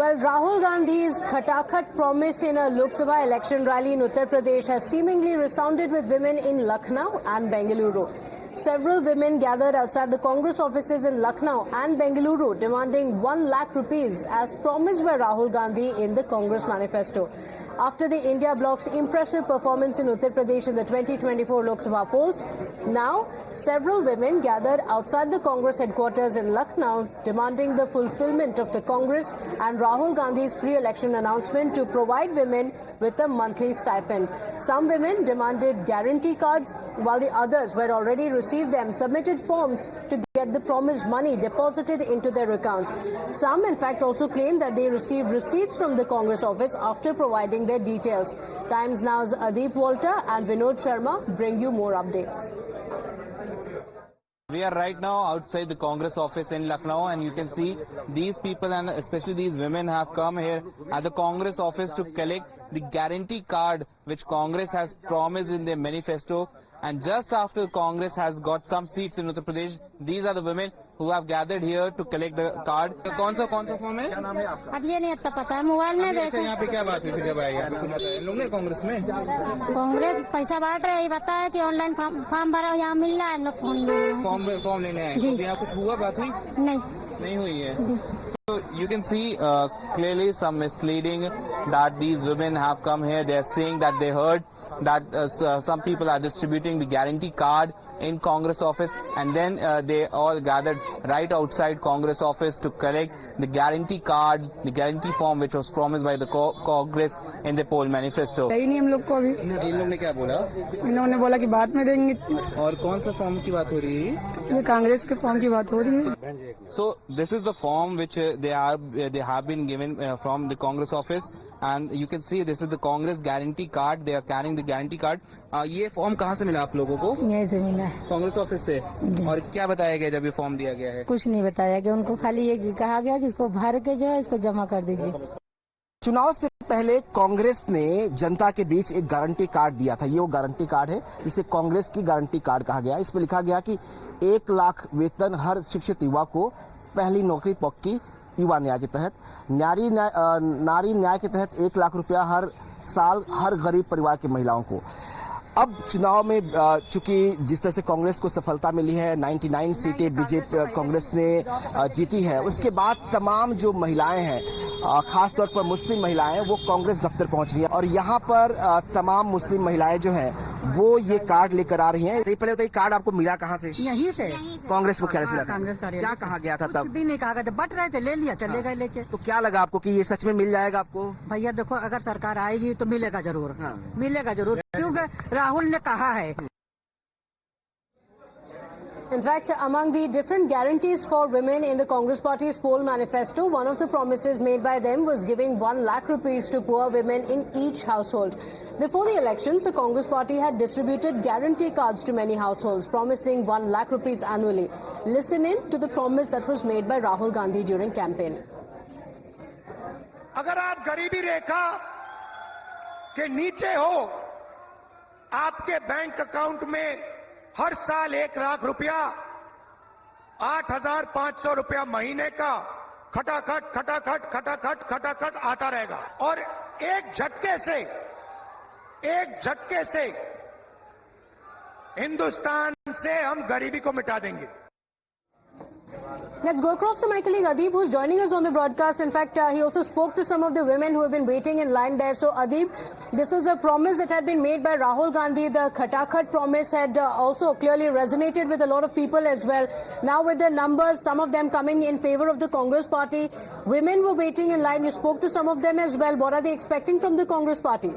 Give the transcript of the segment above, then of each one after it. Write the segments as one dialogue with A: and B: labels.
A: Well, Rahul Gandhi's Khatakhat promise in a Lok Sabha election rally in Uttar Pradesh has seemingly resounded with women in Lucknow and Bengaluru. Several women gathered outside the Congress offices in Lucknow and Bengaluru demanding 1 lakh rupees as promised by Rahul Gandhi in the Congress manifesto. After the India bloc's impressive performance in Uttar Pradesh in the 2024 Lok Sabha polls, now several women gathered outside the Congress headquarters in Lucknow demanding the fulfillment of the Congress and Rahul Gandhi's pre-election announcement to provide women with a monthly stipend. Some women demanded guarantee cards, while the others who had already received them submitted forms to get the promised money deposited into their accounts. Some, in fact, also claimed that they received receipts from the Congress office after providing their details. Times Now's Adeep Walter and Vinod Sharma bring you more updates.
B: We are right now outside the Congress office in Lucknow, and you can see these people and especially these women have come here at the Congress office to collect the guarantee card which Congress has promised in their manifesto. And just after Congress has got some seats in Uttar Pradesh, these are the women who have gathered here to collect the card. कौन सा form है?
C: अब ये नहीं पता है, mobile में देखो।
B: यहाँ पे क्या बात हुई थी जब आए लोग ने कांग्रेस में?
C: कांग्रेस पैसा बांट रहे, बता है कि ऑनलाइन फॉर्म भरा, यहाँ मिल रहा है,
B: फॉर्म लेने आए। यहाँ कुछ हुआ, बात हुई? नहीं हुई है। So you can see clearly some misleading that these women have come here. They are saying that they heard that some people are distributing the guarantee card in Congress office, and then they all gathered right outside Congress office to collect the guarantee card, the guarantee form which was promised by the Congress in the poll manifesto.
D: नहीं हम लोग को अभी।
B: इन लोगों ने क्या बोला?
D: इन्होंने बोला कि बाद में देंगे।
B: और कौन सा फॉर्म की बात हो रही है?
D: ये कांग्रेस के फॉर्म की बात हो रही है।
B: So this is the form which they have been given from the Congress office, and you can see this is the Congress guarantee card. They are carrying the guarantee card. ये form कहाँ से मिला आप लोगों को?
D: यहीं से मिला है,
B: कांग्रेस ऑफिस से। और क्या बताया गया जब ये फॉर्म दिया गया है?
D: कुछ नहीं बताया गया, उनको खाली ये कहा गया कि इसको भर के जो है इसको जमा कर दीजिए।
E: चुनाव से पहले कांग्रेस ने जनता के बीच एक गारंटी कार्ड दिया था। ये वो गारंटी कार्ड है जिसे कांग्रेस की गारंटी कार्ड कहा गया। इसमें लिखा गया कि 1 लाख वेतन हर शिक्षित युवा को, पहली नौकरी पक्की युवा न्याय के तहत, नारी न्याय के तहत 1 लाख रुपया हर साल हर गरीब परिवार की महिलाओं को। अब चुनाव में चूंकि जिस तरह से कांग्रेस को सफलता मिली है, 99 सीटें बीजेपी कांग्रेस ने जीती है, उसके बाद तमाम जो महिलाएं हैं, खास तौर पर मुस्लिम महिलाएं, वो कांग्रेस दफ्तर पहुंच रही हैं और यहाँ पर तमाम मुस्लिम महिलाएं जो हैं वो ये कार्ड लेकर आ रही हैं। पहले बताइए, कार्ड आपको मिला कहाँ से?
D: यहीं से,
E: कांग्रेस मुख्यालय से।
D: कांग्रेस कार्यालय।
E: क्या कहा गया था तब?
D: भी नहीं कहा गया था, बट रहे थे, ले लिया, चले गए लेके।
E: तो क्या लगा आपको कि ये सच में मिल जाएगा आपको?
D: भैया देखो, अगर सरकार आएगी तो मिलेगा जरूर, मिलेगा जरूर, क्योंकि राहुल ने कहा है।
A: In fact, among the different guarantees for women in the Congress Party's poll manifesto, one of the promises made by them was giving 1 lakh rupees to poor women in each household. Before the elections, the Congress Party had distributed guarantee cards to many households, promising 1 lakh rupees annually. Listen in to the promise that was made by Rahul Gandhi during campaign.
F: अगर आप गरीबी रेखा के नीचे हो, आपके bank account में हर साल 1 लाख रुपया, 8,500 रुपया महीने का खटाखट खटाखट खटाखट खटाखट आता रहेगा, और एक झटके से हिंदुस्तान से हम गरीबी को मिटा देंगे।
A: Let's go across to my colleague Adeep, who's joining us on the broadcast. In fact, he also spoke to some of the women who have been waiting in line there. So, Adeep, this was a promise that had been made by Rahul Gandhi. The Khatakhat promise had also clearly resonated with a lot of people as well. Now, with the numbers, some of them coming in favor of the Congress Party, women were waiting in line. You spoke to some of them as well. What are they expecting from the Congress Party?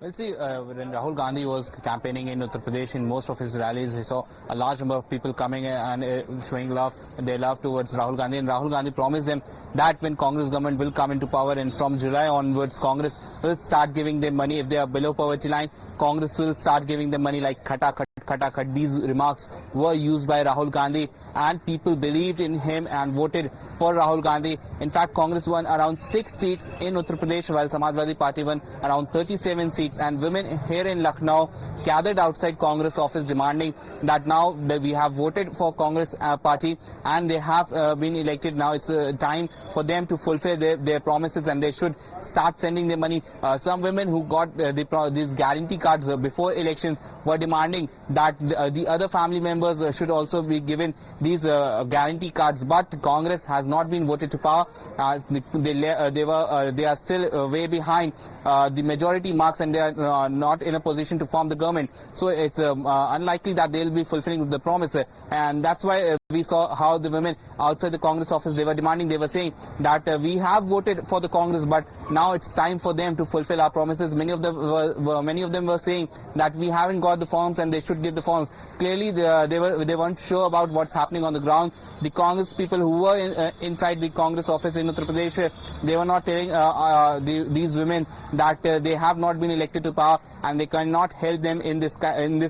B: Well, see, when Rahul Gandhi was campaigning in Uttar Pradesh, in most of his rallies, he saw a large number of people coming and showing their love towards Rahul Gandhi. And Rahul Gandhi promised them that when Congress government will come into power, and from July onwards, Congress will start giving them money. If they are below poverty line, Congress will start giving them money like Khatakhat. Khatakhat. These remarks were used by Rahul Gandhi, and people believed in him and voted for Rahul Gandhi. In fact, Congress won around 6 seats in Uttar Pradesh, while Samajwadi Party won around 37 seats. And women here in Lucknow gathered outside Congress office demanding that now that we have voted for Congress party and they have been elected. Now it's time for them to fulfill their promises, and they should start sending their money. Some women who got these guarantee cards before elections were demanding that the other family members should also be given these guarantee cards, but Congress has not been voted to power. They are still way behind the majority marks, and they are not in a position to form the government. So it's unlikely that they will be fulfilling the promise, and that's why we saw how the women outside the Congress office, they were demanding, they were saying that we have voted for the Congress, but now it's time for them to fulfill our promises. Many of them were saying that we haven't got the forms and they should give the forms. Clearly, they weren't sure about what's happening on the ground. The Congress people who were inside the Congress office in Uttar Pradesh, they were not telling these women that they have not been elected to power and they cannot help them in this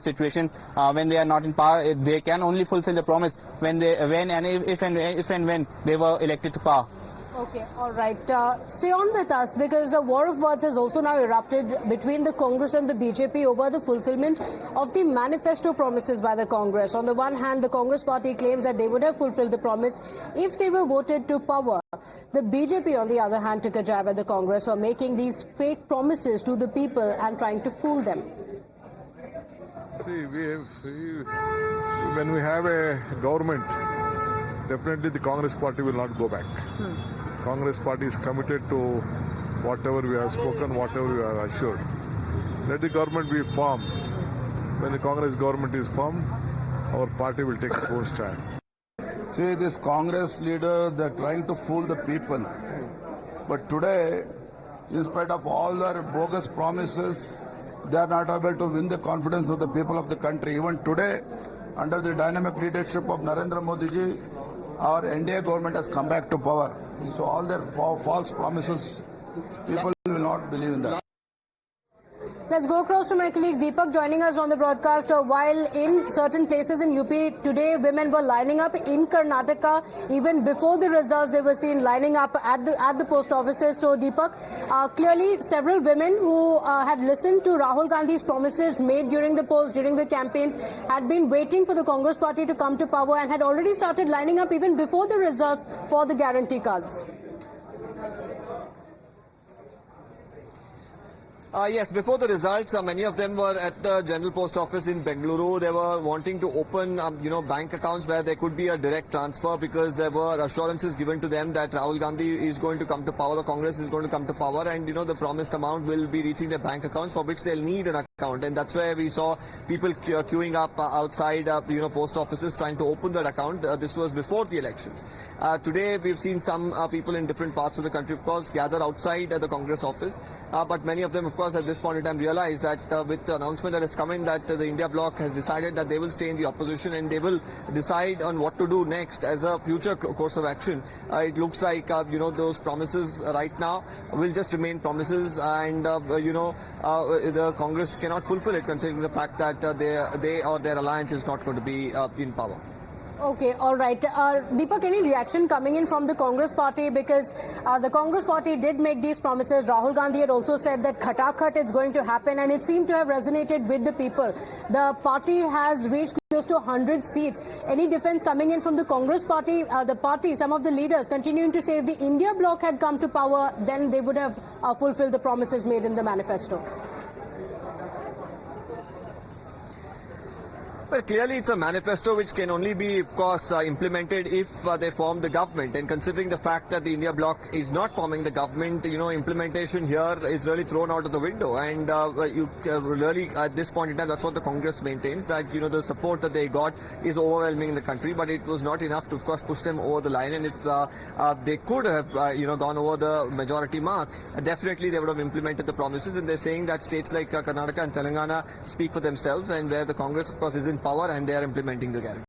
B: situation when they are not in power. They can only fulfill the promise if and when they were elected to power.
A: Okay, all right. Stay on with us, because a war of words has also now erupted between the Congress and the BJP over the fulfillment of the manifesto promises by the Congress. On the one hand, the Congress party claims that they would have fulfilled the promise if they were voted to power. The BJP, on the other hand, took a jab at the Congress for making these fake promises to the people and trying to fool them.
G: See, when we have a government, definitely the Congress party will not go back. Congress party is committed to whatever we have spoken, whatever we have assured. Let the government be firm. When the Congress government is firm, our party will take its own stand.
H: See, this Congress leader, they're trying to fool the people. But today, in spite of all their bogus promises, they are not able to win the confidence of the people of the country. Even today, under the dynamic leadership of Narendra Modi ji, our NDA government has come back to power. So all their false promises, people will not believe in that.
A: Let's go across to my colleague Deepak joining us on the broadcast. While in certain places in UP today, women were lining up in Karnataka. Even before the results, they were seen lining up at the post offices. So Deepak, clearly several women who had listened to Rahul Gandhi's promises made during the polls, during the campaigns, had been waiting for the Congress party to come to power and had already started lining up even before the results for the guarantee cards.
I: Yes, before the results, many of them were at the General Post Office in Bengaluru. They were wanting to open, bank accounts where there could be a direct transfer, because there were assurances given to them that Rahul Gandhi is going to come to power, the Congress is going to come to power, and, the promised amount will be reaching their bank accounts, for which they'll need an account. And that's where we saw people queuing up outside, post offices trying to open that account. This was before the elections. Today, we've seen some people in different parts of the country, of course, gather outside the Congress office. But many of them, of course, at this point in time realize that with the announcement that is coming, that the India bloc has decided that they will stay in the opposition and they will decide on what to do next as a future course of action. It looks like, those promises right now will just remain promises, and, the Congress cannot fulfill it, considering the fact that they or their alliance is not going to be in power.
A: Okay, all right. Deepak, any reaction coming in from the Congress party? Because the Congress party did make these promises. Rahul Gandhi had also said that Khatakhat is going to happen, and it seemed to have resonated with the people. The party has reached close to 100 seats. Any defense coming in from the Congress party? Some of the leaders continuing to say if the India bloc had come to power, then they would have fulfilled the promises made in the manifesto.
I: Well, clearly it's a manifesto which can only be, of course, implemented if they form the government. And considering the fact that the India bloc is not forming the government, implementation here is really thrown out of the window. And you really, at this point in time, that's what the Congress maintains, that, the support that they got is overwhelming in the country. But it was not enough to, of course, push them over the line. And if they could have, gone over the majority mark, definitely they would have implemented the promises. And they're saying that states like Karnataka and Telangana speak for themselves, and where the Congress, of course, is in power and they are implementing the guarantee.